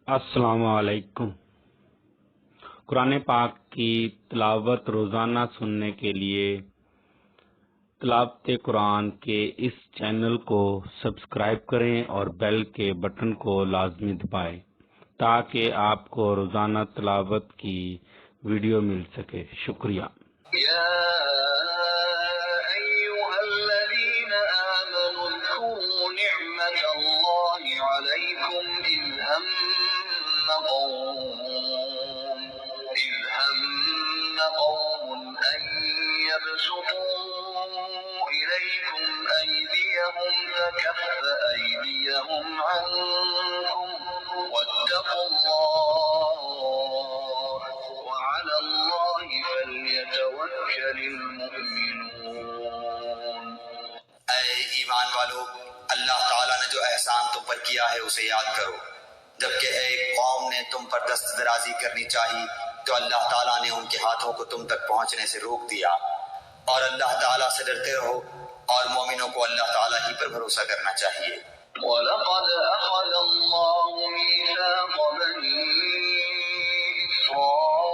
السلام علیکم۔ قرآن پاک کی تلاوت روزانہ سننے کے لیے تلاوت قرآن کے اس چینل کو سبسکرائب کریں اور بیل کے بٹن کو لازمی دبائیں تاکہ آپ کو روزانہ تلاوت کی ویڈیو مل سکے۔ شکریہ۔ يا أيها الذين آمنوا اذكروا نعمة الله عليكم إذ هم قوم أن يبسطوا إليكم أيديهم فكف أيديهم عنكم واتقوا الله وعلى الله فليتوكل المؤمنون۔ اے ایمان والو، اللہ تعالیٰ نے جو احسان تم پر کیا ہے اسے یاد کرو۔ جبکہ ایک قوم نے تم پر دست درازی کرنی چاہی تو اللہ تعالیٰ نے ان کے ہاتھوں کو تم تک پہنچنے سے روک دیا، اور اللہ تعالیٰ سے ڈرتے رہو اور مومنوں کو اللہ تعالیٰ ہی پر بھروسہ کرنا چاہیے۔ وَلَقَدْ أَخَذَ اللَّهُ مِيثَاقَ بَنِي إِسْرَائِيلَ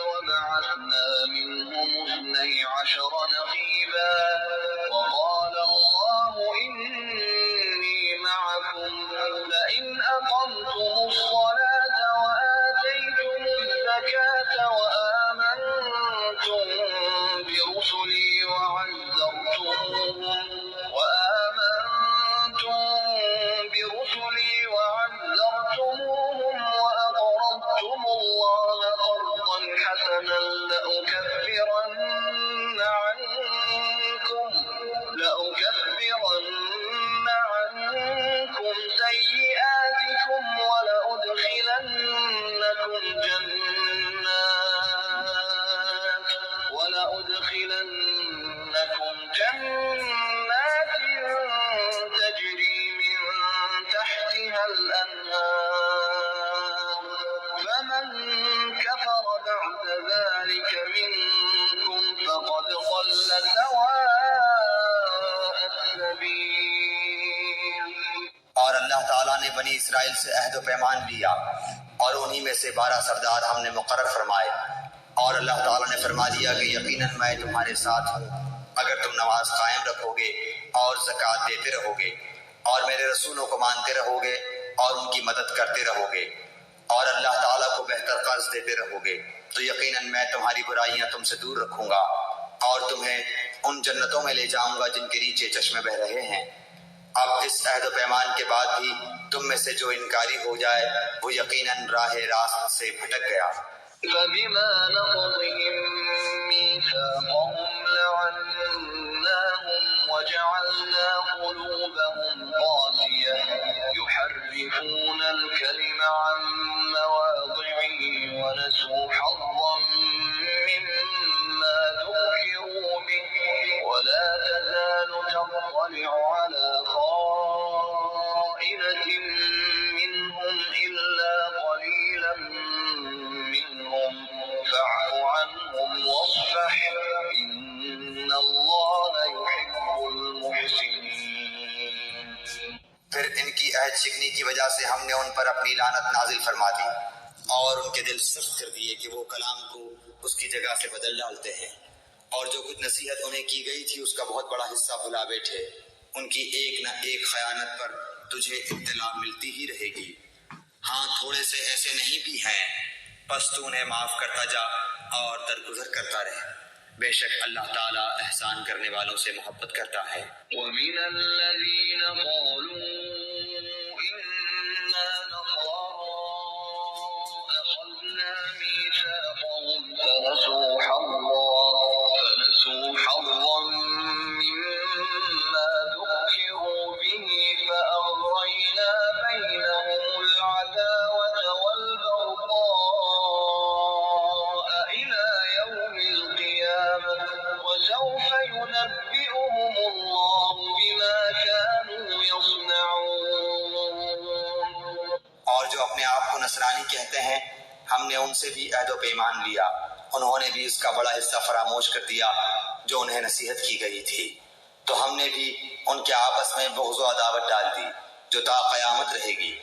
وَبَعَثْنَا مِنْهُمُ 12 نَقِيبًا وَقَالَ اللَّهُ إِنِّي مَعَكُمْ لَئِنْ أَقَمْتُمُ الصَّلَاةَ وَآتَيْتُمُ الزَّكَاةَ وَآمَنْتُمْ بِرُسُلِي وعزرتموهم وأقرضتم الله قرضا حسنا لأكفرن عنكم سيئاتكم ولأدخلنكم جنات تجري من تحتها الأنهار فمن كفر بعد ذلك منكم فقد ضل سواء السبيل۔ اور اللہ تعالیٰ نے بنی اسرائیل سے عہد و پیمان لیا اور انہی میں سے 12 سردار ہم نے مقرر فرمائے، اور اللہ تعالیٰ نے فرما دیا کہ یقیناً میں تمہارے ساتھ ہوں اگر تم نماز قائم رکھو گے اور زکوٰۃ دیتے رہو گے اور میرے رسولوں کو مانتے رہو گے اور ان کی مدد کرتے رہو گے اور اللہ تعالیٰ کو بہتر قرض دیتے رہو گے تو یقیناً میں تمہاری برائیاں تم سے دور رکھوں گا اور تمہیں ان جنتوں میں لے جاؤں گا جن کے نیچے چشمے بہ رہے ہیں۔ اب اس عہد و پیمان کے بعد بھی تم میں سے جو انکاری ہو جائے وہ یقیناً راہ راست سے بھٹک گیا۔ فبما نقضهم ميثاقهم لعناهم وجعلنا قلوبهم قاسية يحرفون الكلم عن مواضعه ونسوا حظا مما ذكروا به ولا تزال تطلع على خائنة منهم إلا قليلا منهم فاعف عنهم واصفح إن الله يحب المحسنين۔ پھر ان کی عہد شکنی کی وجہ سے ہم نے ان پر اپنی لعنت نازل فرما دی اور ان کے دل سخت کر دیے کہ وہ کلام کو اس کی جگہ سے بدل ڈالتے ہیں، اور جو کچھ نصیحت انہیں کی گئی تھی اس کا بہت بڑا حصہ بھلا بیٹھے۔ ان کی ایک نہ ایک خیانت پر تجھے اطلاع ملتی ہی رہے گی۔ ہاں تھوڑے سے ایسے نہیں بھی ہیں، پس تو انہیں معاف کرتا جا اور درگزر کرتا رہ، بے شک اللہ تعالیٰ احسان کرنے والوں سے محبت کرتا ہے۔ ومن الذين قالوا إنا نصارى أخذنا ميثاقهم فنسوا حظا مما ذكروا به فأغرينا بينهم العداوة والبغضاء إلى يوم القيامة وسوف ينبئهم الله بما كانوا يصنعون۔ اور جو اپنے آپ کو نصرانی کہتے ہیں ہم نے ان سے بھی عہد و پیمان لیا، انہوں نے بھی اس کا بڑا حصہ فراموش کر دیا جو انہیں نصیحت کی گئی تھی، تو ہم نے بھی ان کے آپس میں بغض و عداوت ڈال دی جو تا قیامت رہے گی،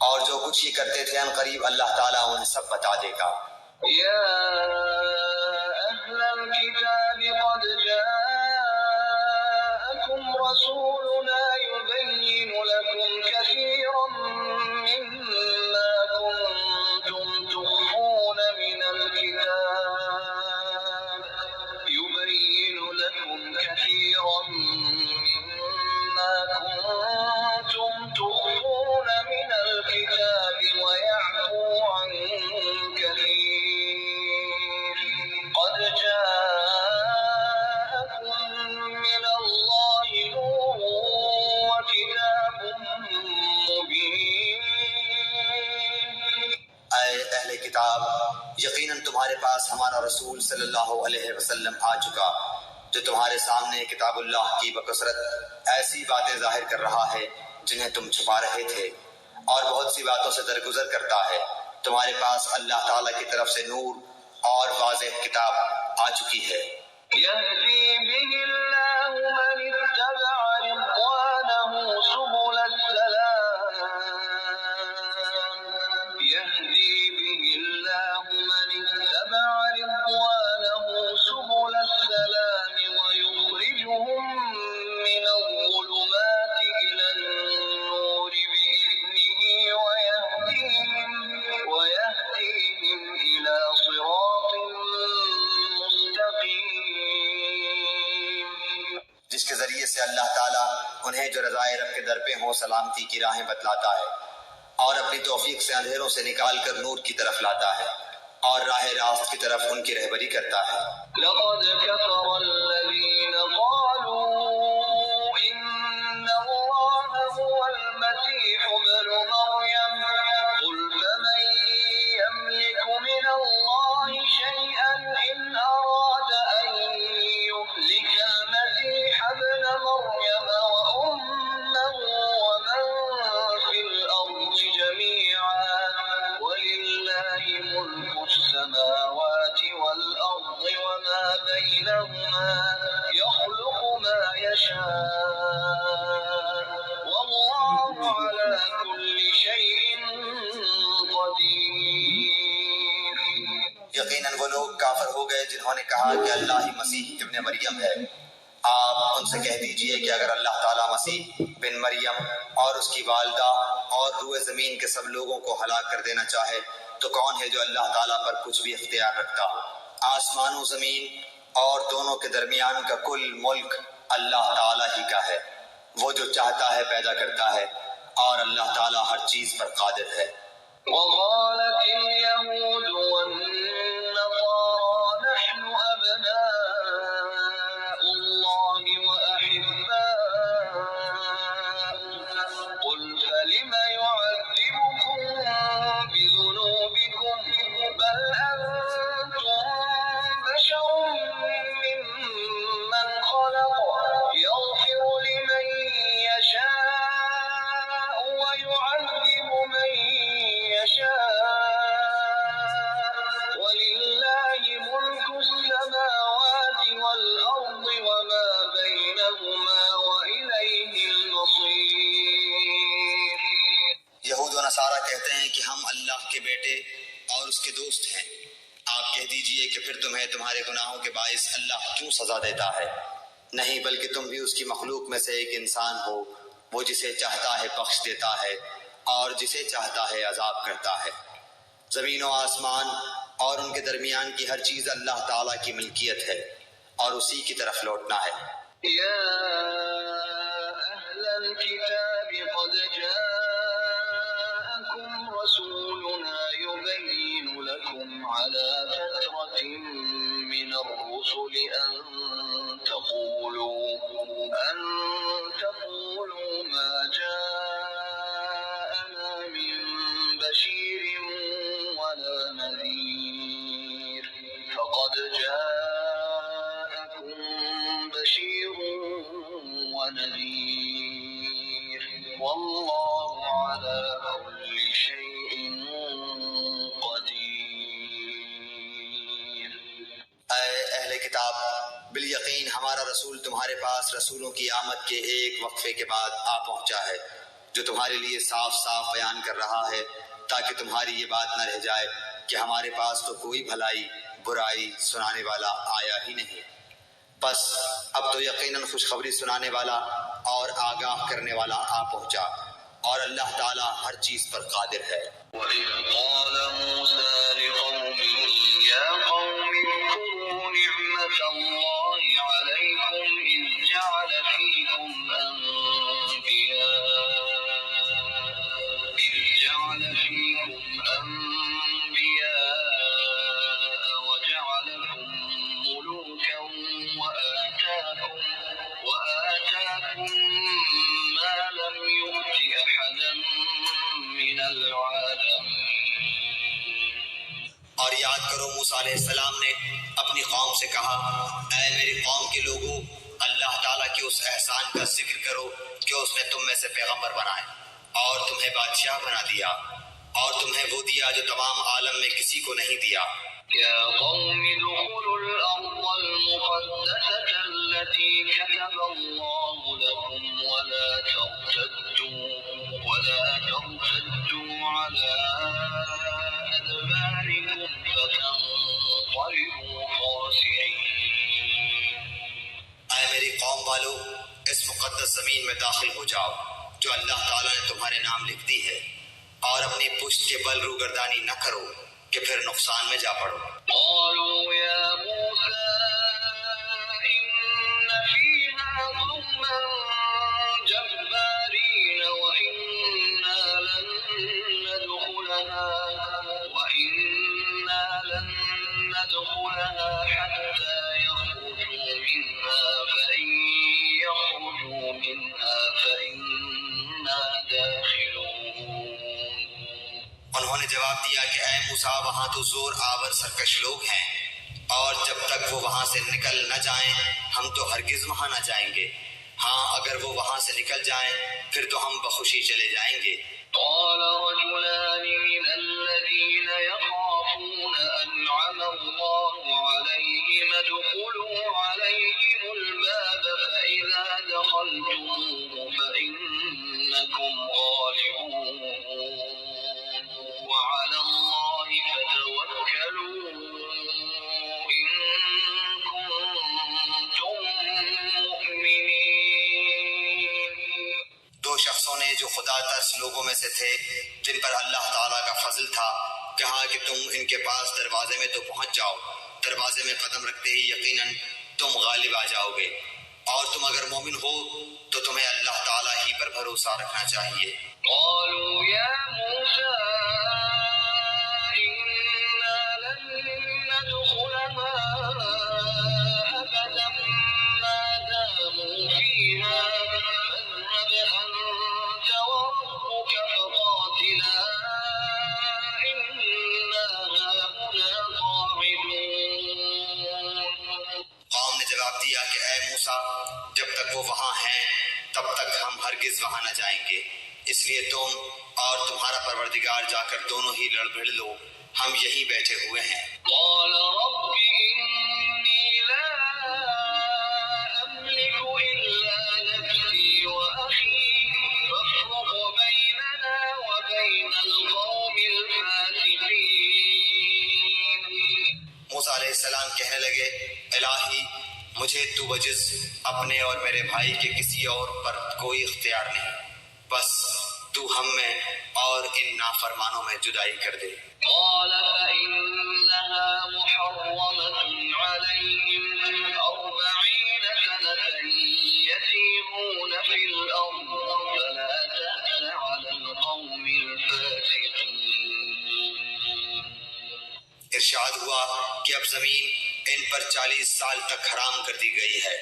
اور جو کچھ یہ کرتے تھے ان قریب اللہ تعالیٰ انہیں سب بتا دے گا۔ يا أهل الكتاب قد جاءكم رسولنا يبين لكم كثيرا مما كنتم تخفون من الكتاب ويعفو عن كثير قد جاءكم من الله نور وكتاب مبين۔ اے اہل کتاب، یقیناً تمہارے پاس ہمارا رسول صلی اللہ علیہ وسلم آ چکا جو تمہارے سامنے کتاب اللہ کی بکثرت ایسی باتیں ظاہر کر رہا ہے جنہیں تم چھپا رہے تھے، اور بہت سی باتوں سے درگزر کرتا ہے۔ تمہارے پاس اللہ تعالیٰ کی طرف سے نور اور واضح کتاب آ چکی ہے۔ يهدي به الله من اتبع رضوانه سبل السلام يهدي به الله من اتبع رضوانه سبل السلام ويخرجهم من الظلمات إلى النور بإذنه ويهديهم إلى صراط مستقيم۔ جس کے ذریعے سے اللہ تعالیٰ انہیں جو رضائے رب کے در پہ ہوں سلامتی کی راہیں بتلاتا ہے، اور اپنی توفیق سے اندھیروں سے نکال کر نور کی طرف لاتا ہے، اور راہ راست کی طرف ان کی رہبری کرتا ہے۔ لقد كفر الذين قالوا إن الله هو المسيح ابن مريم قل فمن يملك من الله شيئا إن أراد أن يهلك المسيح ابن مريم وأمه ومن في الأرض جميعا ولله ملك السماوات والأرض وما بينهما يخلق ما يشاء والله على كل شيء قدير۔ یقیناً وہ لوگ کافر ہو گئے جنہوں نے کہا کہ اللہ ہی مسیح ابن مریم ہے۔ آپ ان سے کہہ دیجئے کہ اگر اللہ تعالیٰ مسیح بن مریم اور اس کی والدہ اور روئے زمین کے سب لوگوں کو ہلاک کر دینا چاہے تو کون ہے جو اللہ تعالیٰ پر کچھ بھی اختیار رکھتا ہو؟ آسمان و زمین اور دونوں کے درمیان کا کل ملک اللہ تعالیٰ ہی کا ہے۔ وہ جو چاہتا ہے پیدا کرتا ہے، اور اللہ تعالیٰ ہر چیز پر قادر ہے۔ وقالت اليهود والنصارى نحن أبناء الله وأحباؤه قل فلم يعذبكم بذنوبكم بل أنتم بشر ممن خلق يغفر لمن يشاء ويعذب من يشاء ولله ملك السماوات والأرض وما بينهما وإليه المصير۔ یہود و نصارہ کہتے ہیں کہ ہم اللہ کے بیٹے اور اس کے دوست ہیں۔ آپ کہہ دیجئے کہ پھر تمہیں تمہارے گناہوں کے باعث اللہ کیوں سزا دیتا ہے؟ نہیں، بلکہ تم بھی اس کی مخلوق میں سے ایک انسان ہو۔ وہ جسے چاہتا ہے بخش دیتا ہے اور جسے چاہتا ہے عذاب کرتا ہے۔ زمین و آسمان اور ان کے درمیان کی ہر چیز اللہ تعالیٰ کی ملکیت ہے، اور اسی کی طرف لوٹنا ہے۔ يا أهل الكتاب قد جاءكم رسولنا يبين لكم على فترة من الرسل أن تقولوا ما جاءنا من بشير ولا نذير فقد جاءكم بشير ونذير والله على كل شيء قدير۔ اے اہل کتاب، بالیقین ہمارا رسول تمہارے پاس رسولوں کی آمد کے ایک وقفے کے بعد آ پہنچا ہے، جو تمہارے لیے صاف صاف بیان کر رہا ہے تاکہ تمہاری یہ بات نہ رہ جائے کہ ہمارے پاس تو کوئی بھلائی برائی سنانے والا آیا ہی نہیں۔ بس اب تو یقیناً خوشخبری سنانے والا اور آگاہ کرنے والا آ پہنچا، اور اللہ تعالیٰ ہر چیز پر قادر ہے۔ وَإِذْ قَالَ مُوسَىٰ لِقَوْمِهِ يَا قَوْمِ اذْكُرُوا نِعْمَةَ اللَّهِ عَلَيْكُمْ إِذْ جَعَلَ فِيكُمْ أَنبِيَاءَ وَجَعَلَكُم مُّلُوكًا وَآتَاكُم مَّا لَمْ يُؤْتِ أَحَدًا مِّنَ الْعَالَمِينَ۔ اور یاد کرو موسیٰ علیہ السلام نے اپنی قوم سے کہا، اے میری قوم کے لوگوں، اللہ تعالیٰ کے اس احسان کا ذکر کرو کہ اس نے تم میں سے پیغمبر بنائے اور تمہیں بادشاہ بنا دیا، اور تمہیں وہ دیا جو تمام عالم میں کسی کو نہیں دیا۔ يا قوم ادخلوا الأرض المقدسة التي كتب الله لكم ولا ترتدوا على أدباركم فتنقلبوا خاسرين۔ اے میری قوم والو، اس مقدس زمین میں داخل ہو جاؤ جو اللہ تعالیٰ نے تمہارے نام لکھ دی ہے، اور اپنی پشت کے بل روگردانی نہ کرو کہ پھر نقصان میں جا پڑو۔ قالوا يا موسى إن فيها قوما جبارين وإنا لن ندخلها حتى يخرجوا منها فإن يخرجوا منها فإنا داخلون۔ انہوں نے جواب دیا کہ اے موسیٰ، وہاں تو زور آور سرکش لوگ ہیں، اور جب تک وہ وہاں سے نکل نہ جائیں ہم تو ہرگز وہاں نہ جائیں گے۔ ہاں اگر وہ وہاں سے نکل جائیں پھر تو ہم بخوشی چلے جائیں گے۔ قال رجلان من الذين يخافون أنعم الله عليهم ادخلوا عليهم الباب فإذا دخلتموه فإنكم غالبون وعلى الله فتوكلوا إن كنتم مؤمنين۔ دو شخصوں نے جو خدا ترس لوگوں میں سے تھے، جن پر اللہ تعالیٰ کا فضل تھا، کہا کہ تم ان کے پاس دروازے میں تو پہنچ جاؤ، دروازے میں قدم رکھتے ہی یقیناً تم غالب آ جاؤ گے، اور تم اگر مومن ہو تو تمہیں اللہ تعالیٰ ہی پر بھروسہ رکھنا چاہیے۔ قالوا يا موسى إنا لن ندخلها أبدا ما داموا فيها فاذهب أنت وربك فقاتلا إنا هاهنا قاعدون۔ قوم نے جواب دیا کہ اے موسیٰ، جب تک وہ وہاں ہیں تب تک ہم ہرگز وہاں نہ جائیں گے، اس لیے تم اور تمہارا پروردگار جا کر دونوں ہی لڑ بھڑ لو، ہم یہیں بیٹھے ہوئے ہیں۔ قال رب إني لا أملك إلا نفسي وأخي فافرق بيننا وبين القوم الفاسقين۔ موسیٰ علیہ السلام کہنے لگے، الہی مجھے تو بجز اپنے اور میرے بھائی کے کسی اور پر کوئی اختیار نہیں، بس تو ہم میں اور ان نافرمانوں میں جدائی کر دے۔ قال فإنها محرمة عليهم 40 سنة يتيهون في الأرض فلا تأس على القوم الفاسقين۔ ارشاد ہوا کہ اب زمین ان پر 40 سال تک حرام کر دی گئی ہے،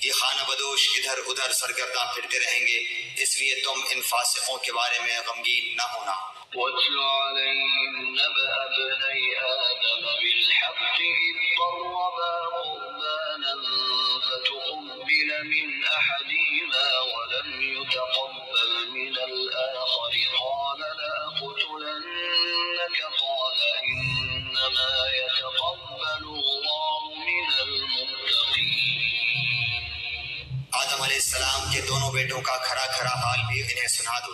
یہ خانہ بدوش ادھر ادھر سرگرداں پھرتے رہیں گے، اس لیے تم ان فاسقوں کے بارے میں غمگین نہ ہونا۔ واتل عليهم نبأ ابني آدم بالحق إذ قربا قربانا فتقبل من أحدهما ولم يتقبل من الآخر قال لأقتلنك قال إنما يتقبل الله من المتقين۔ آدم علیہ السلام کے کے دونوں بیٹوں کا کھرا کھرا حال بھی انہیں سنا دو۔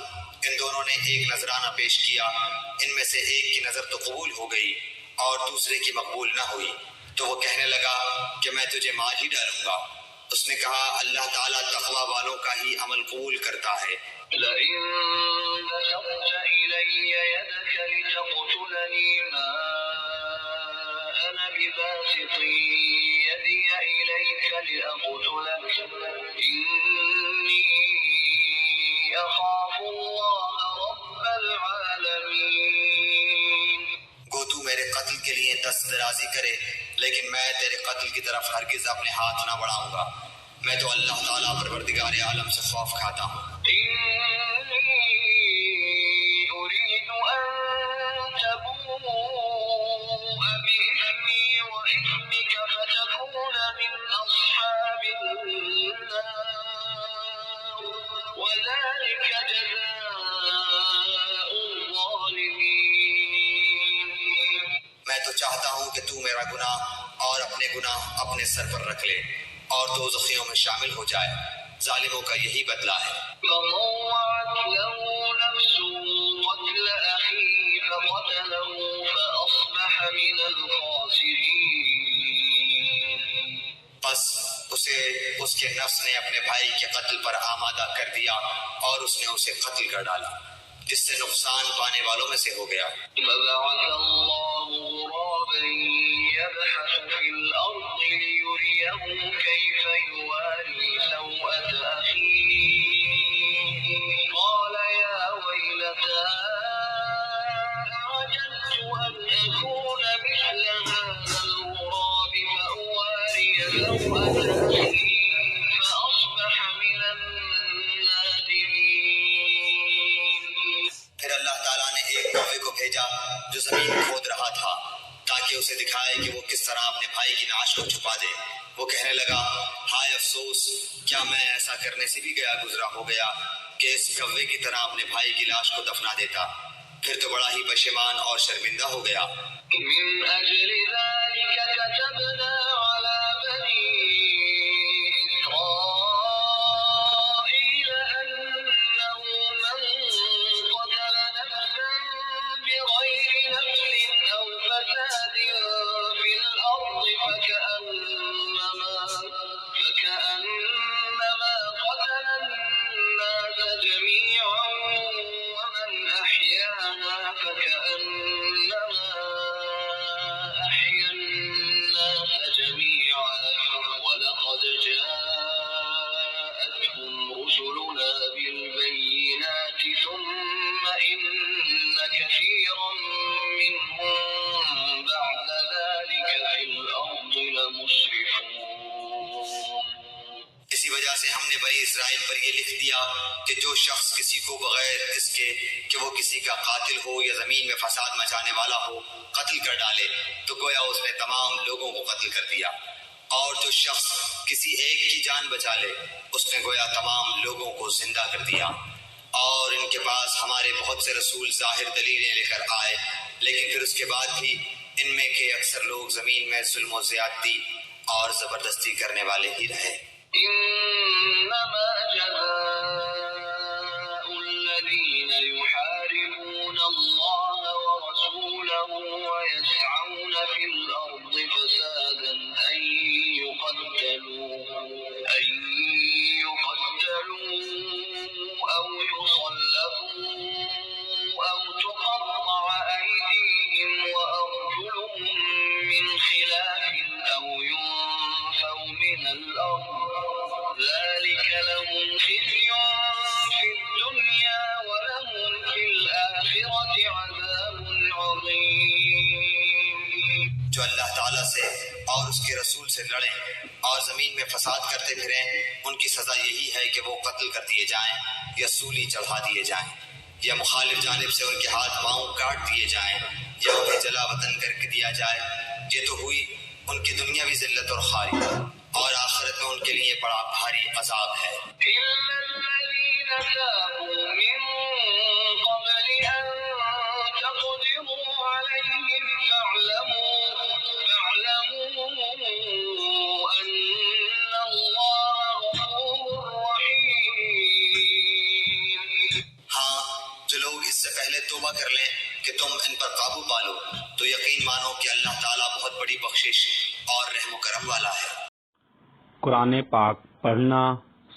ان دونوں نے ایک نذرانہ پیش کیا، ان میں سے ایک کی نظر تو قبول ہو گئی اور دوسرے کی مقبول نہ ہوئی، تو وہ کہنے لگا کہ میں تجھے مار ہی ڈالوں گا۔ اس نے کہا اللہ تعالیٰ تقوی والوں کا ہی عمل قبول کرتا ہے۔ لئن بسطت إلي يدك لتقتلني ما أنا بباسط يدي إليك لأقتلك إني أخاف الله رب العالمين۔ گو تو میرے قتل کے لیے دست درازی کرے، لیکن میں تیرے قتل کی طرف ہرگز اپنے ہاتھ نہ بڑھاؤں گا، میں تو اللہ تعالیٰ پروردگار عالم سے خوف کھاتا ہوں۔ أريد أن تبوء بإثمي وإثمك فتكون من أصحاب النار وذلك جزاء الظالمين۔ میں تو چاہتا ہوں کہ تو میرا گناہ اور اپنے گناہ اپنے سر پر رکھ لے اور دوزخیوں میں شامل ہو جائے، ظالموں کا یہی بدلہ ہے۔ فطوعت له نفسه قتل أخيه فقتله فأصبح من الخاسرين۔ بس اسے اس کے نفس نے اپنے بھائی کے قتل پر آمادہ کر دیا اور اس نے اسے قتل کر ڈالا، جس سے نقصان پانے والوں میں سے ہو گیا۔ فبعث الله غرابا يبحث في الأرض ليريه كيف يواري سوءة أخيه قال يا ويلتى أعجزت أن أكون مثل هذا الغراب فأواري سوءة أخي فأصبح من النادمين۔ پھر اللہ تعالیٰ نے ایک کوے کو بھیجا جو زمین کھود رہا تھا تاکہ اسے دکھائے کہ وہ کس طرح اپنے بھائی کی نعش کو چھپا دے۔ وہ کہنے لگا ہائے افسوس، کیا میں ایسا کرنے سے بھی گیا گزرا ہو گیا کہ اس کوے کی طرح اپنے بھائی کی لاش کو دفنا دیتا، پھر تو بڑا ہی پشیمان اور شرمندہ ہو گیا۔ من أجل ذلك كتبنا على بني إسرائيل أنه من قتل نفسا بغير نفس أو فساد في الأرض فكأنما قتل الناس جميعا ومن أحياها فكأنما أحيا الناس جميعا ولقد جاءتهم رسلنا بالبينات ثم إن كثيرا منهم بعد ذلك في الأرض لمسرفون۔ اسی وجہ سے ہم نے بنی اسرائیل پر یہ لکھ دیا کہ جو شخص کسی کو بغیر اس کے کہ وہ کسی کا قاتل ہو یا زمین میں فساد مچانے والا ہو قتل کر ڈالے تو گویا اس نے تمام لوگوں کو قتل کر دیا، اور جو شخص کسی ایک کی جان بچا لے اس نے گویا تمام لوگوں کو زندہ کر دیا۔ اور ان کے پاس ہمارے بہت سے رسول ظاہر دلیلیں لے کر آئے، لیکن پھر اس کے بعد بھی ان میں کے اکثر لوگ زمین میں ظلم و زیادتی اور زبردستی کرنے والے ہی رہے۔ إنما جزاء الذين يحاربون الله ورسوله ويسعون في الأرض فسادا أن يقتلوا أو يصلبوا أو تقطع أيديهم وأرجلهم من خلاف أو ينفوا من الأرض ذلك لهم خزي في الدنيا ولهم في الآخرة عذاب عظيم۔ جو اللہ تعالیٰ سے اور اس کے رسول سے لڑیں اور زمین میں فساد کرتے پھریں ان کی سزا یہی ہے کہ وہ قتل کر دیے جائیں یا سولی چڑھا دیے جائیں یا مخالف جانب سے ان کے ہاتھ پاؤں کاٹ دیے جائیں یا انہیں جلا وطن کر کے دیا جائے۔ یہ تو ہوئی ان کی دنیاوی ذلت اور خواری، اور آخرت میں ان کے لیے بڑا بھاری عذاب ہے۔ إلا الذين تابوا من قبل أن تقدروا عليهم فاعلموا أن الله غفور رحيم۔ توبہ کر لیں کہ تم ان پر قابو پالو تو یقین مانو کہ اللہ تعالیٰ بہت بڑی بخشش اور رحم و کرم والا ہے۔ قرآن پاک پڑھنا،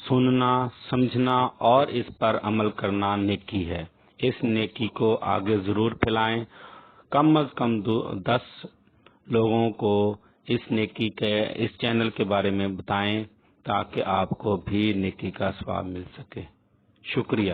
سننا، سمجھنا اور اس پر عمل کرنا نیکی ہے۔ اس نیکی کو آگے ضرور پھیلائیں، کم از کم 10 لوگوں کو اس نیکی کے اس چینل کے بارے میں بتائیں تاکہ آپ کو بھی نیکی کا ثواب مل سکے۔ شکریہ۔